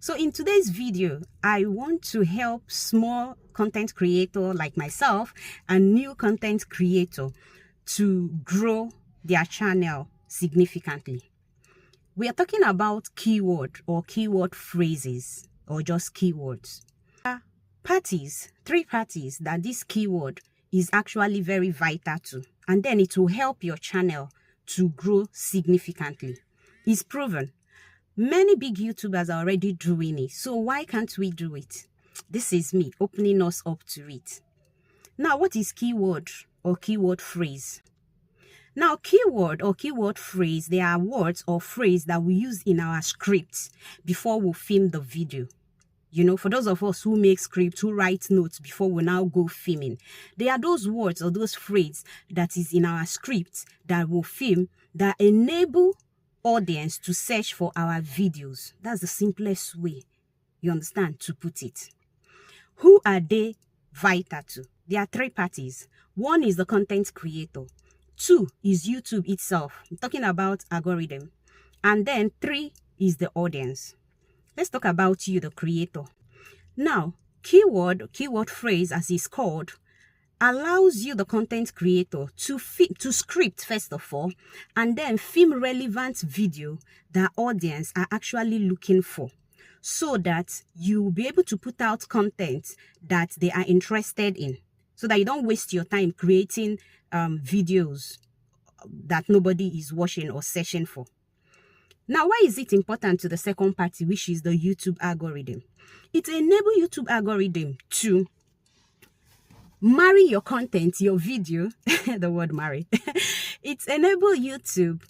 So in today's video, I want to help small content creator like myself and new content creator to grow their channel significantly. We are talking about keyword or keyword phrases or just keywords. Three parties that this keyword is actually very vital to, and then it will help your channel to grow significantly. It's proven. Many big YouTubers are already doing it, so why can't we do it? This is me opening us up to it. Now, what is keyword or keyword phrase? Now, keyword or keyword phrase, they are words or phrase that we use in our scripts before we film the video. You know, for those of us who make scripts, who write notes before we now go filming, they are those words or those phrases that is in our scripts that will film that enable audience to search for our videos. That's the simplest way, you understand, to put it. Who are they vital to? There are three parties. One is the content creator. Two is YouTube itself. I'm talking about algorithm. And then three is the audience. Let's talk about you, the creator. Now, keyword phrase, as it's called, allows you, the content creator, to script first of all, and then film relevant video that audience are actually looking for, so that you will be able to put out content that they are interested in, so that you don't waste your time creating videos that nobody is watching or searching for. Now, why is it important to the second party, which is the YouTube algorithm? It enables YouTube algorithm to marry your content, your video, the word marry. It enables YouTube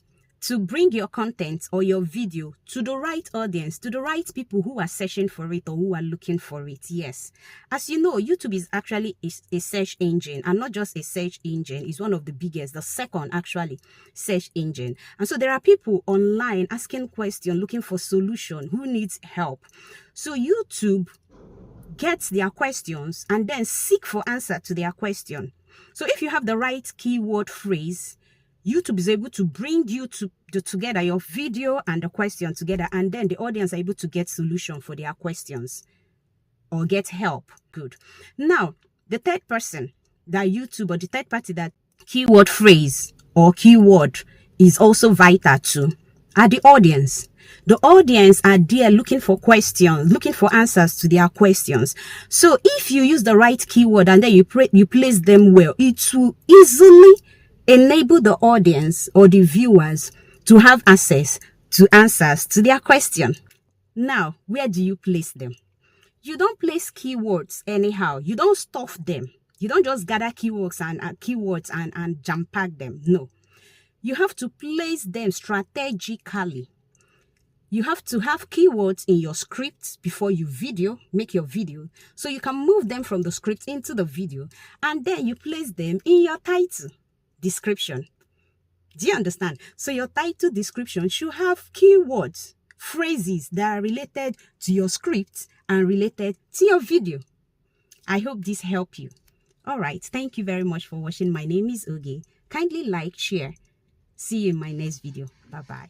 to bring your content or your video to the right audience, to the right people who are searching for it or who are looking for it. Yes. As you know, YouTube is actually a search engine, and not just a search engine. It's one of the biggest, the second actually search engine. And so there are people online asking questions, looking for solution, who needs help. So YouTube gets their questions and then seek for answer to their question. So if you have the right keyword phrase, YouTube is able to bring you together, your video and the question together, and then the audience are able to get solution for their questions or get help. Good. Now, the third person that YouTube, or the third party that keyword phrase or keyword is also vital to, are the audience. The audience are there looking for questions, looking for answers to their questions. So if you use the right keyword and then you place them well, it will easily enable the audience or the viewers to have access to answers to their question. Now, where do you place them? You don't place keywords anyhow. You don't stuff them. You don't just gather keywords and jam pack them. No. You have to place them strategically. You have to have keywords in your script before you make your video, so you can move them from the script into the video, and then you place them in your title description. Do you understand? So your title description should have keywords, phrases that are related to your script and related to your video. I hope this helped you. All right. Thank you very much for watching. My name is Oge. Kindly like, share. See you in my next video. Bye-bye.